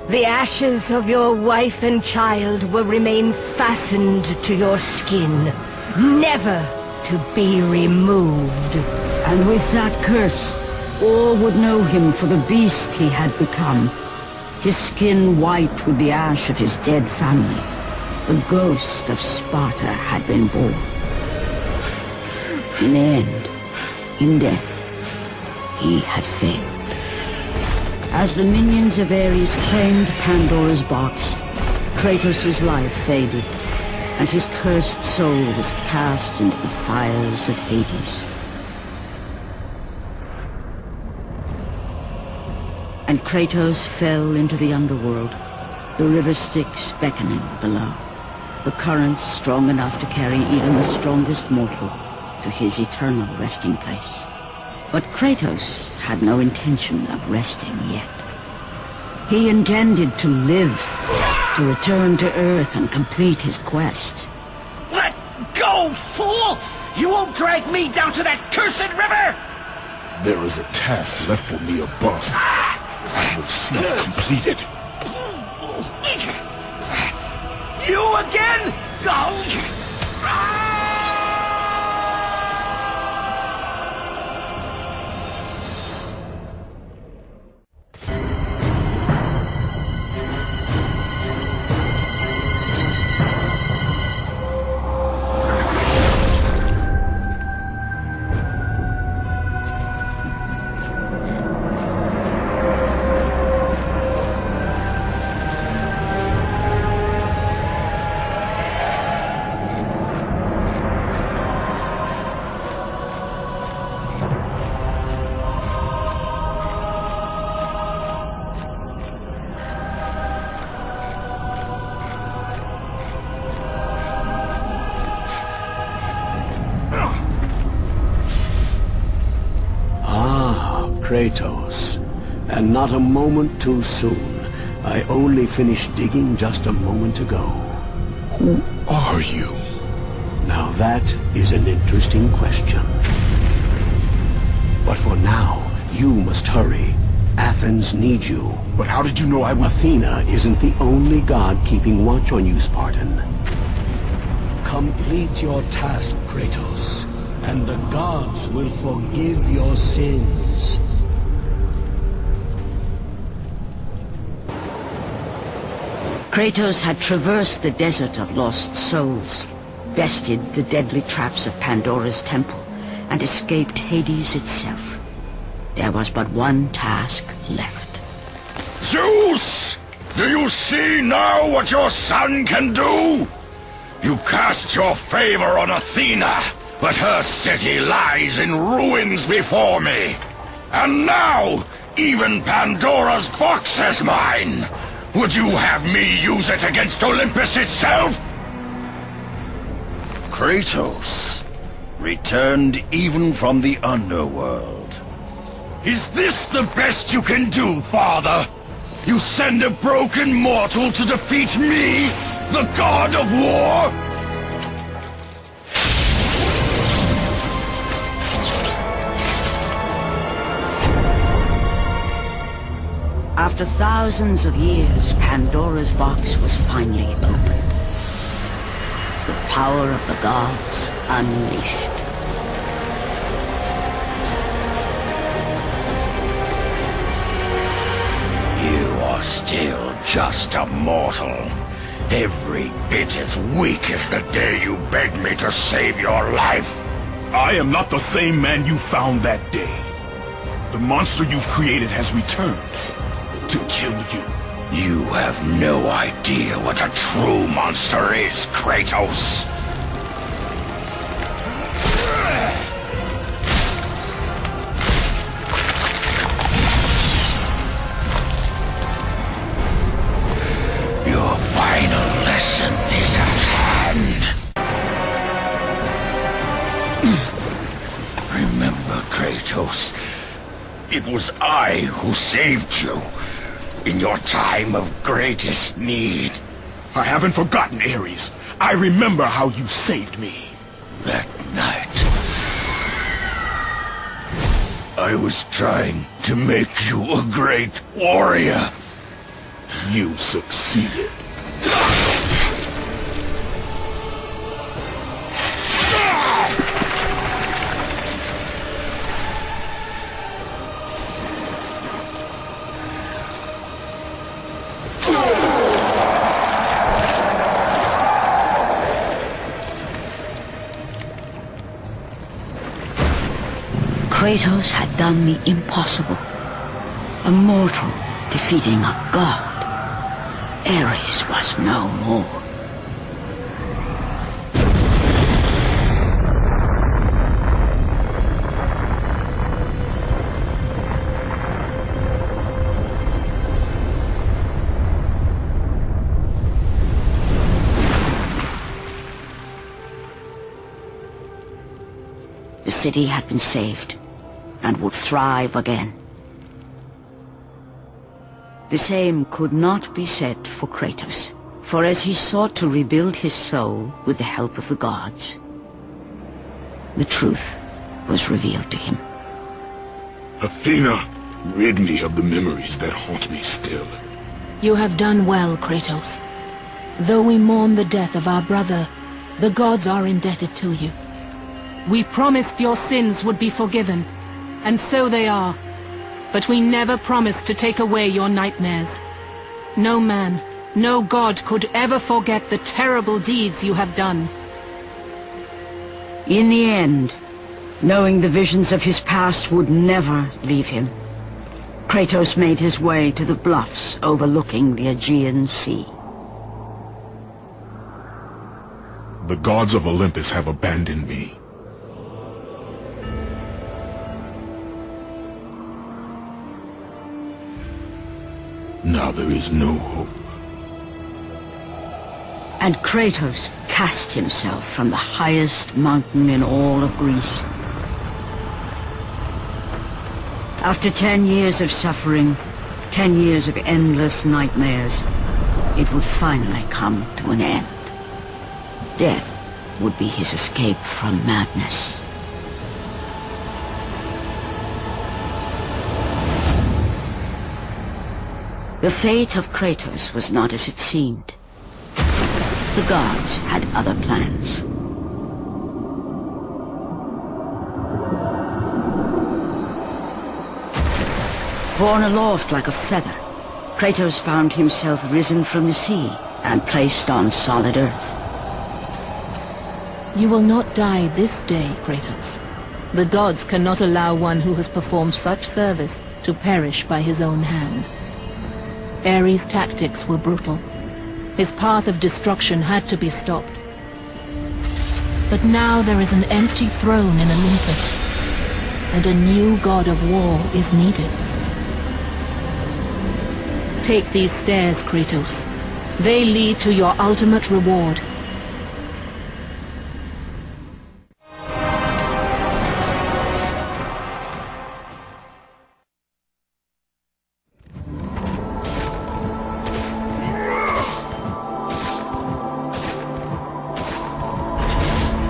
The ashes of your wife and child will remain fastened to your skin, never to be removed. And with that curse, all would know him for the beast he had become. His skin white with the ash of his dead family. The ghost of Sparta had been born. In the end, in death, he had failed. As the minions of Ares claimed Pandora's box, Kratos' life faded, and his cursed soul was cast into the fires of Hades. And Kratos fell into the underworld, the river Styx beckoning below, the currents strong enough to carry even the strongest mortal to his eternal resting place. But Kratos had no intention of resting yet. He intended to live, to return to Earth and complete his quest. Let go, fool! You won't drag me down to that cursed river! There is a task left for me above. I will see it completed. You again? Kratos, and not a moment too soon. I only finished digging just a moment ago. Who are you? Now that is an interesting question. But for now, you must hurry. Athens needs you. But how did you know I would... Athena isn't the only god keeping watch on you, Spartan. Complete your task, Kratos, and the gods will forgive your sins. Kratos had traversed the desert of lost souls, bested the deadly traps of Pandora's temple, and escaped Hades itself. There was but one task left. Zeus! Do you see now what your son can do? You cast your favor on Athena, but her city lies in ruins before me. And now, even Pandora's box is mine! Would you have me use it against Olympus itself? Kratos, returned even from the underworld. Is this the best you can do, father? You send a broken mortal to defeat me, the god of war? After thousands of years, Pandora's box was finally opened. The power of the gods unleashed. You are still just a mortal. Every bit as weak as the day you begged me to save your life. I am not the same man you found that day. The monster you've created has returned to kill you. You have no idea what a true monster is, Kratos. Your final lesson is at hand. Remember, Kratos, it was I who saved you in your time of greatest need. I haven't forgotten, Ares. I remember how you saved me. That night, I was trying to make you a great warrior. You succeeded. Kratos had done the impossible. A mortal defeating a god. Ares was no more. The city had been saved and would thrive again. The same could not be said for Kratos, for as he sought to rebuild his soul with the help of the gods, the truth was revealed to him. Athena, rid me of the memories that haunt me still. You have done well, Kratos. Though we mourn the death of our brother, the gods are indebted to you. We promised your sins would be forgiven, and so they are. But we never promised to take away your nightmares. No man, no god could ever forget the terrible deeds you have done. In the end, knowing the visions of his past would never leave him, Kratos made his way to the bluffs overlooking the Aegean Sea. The gods of Olympus have abandoned me. Now there is no hope. And Kratos cast himself from the highest mountain in all of Greece. After 10 years of suffering, 10 years of endless nightmares, it would finally come to an end. Death would be his escape from madness. The fate of Kratos was not as it seemed. The gods had other plans. Borne aloft like a feather, Kratos found himself risen from the sea and placed on solid earth. You will not die this day, Kratos. The gods cannot allow one who has performed such service to perish by his own hand. Ares' tactics were brutal. His path of destruction had to be stopped. But now there is an empty throne in Olympus, and a new god of war is needed. Take these stairs, Kratos. They lead to your ultimate reward.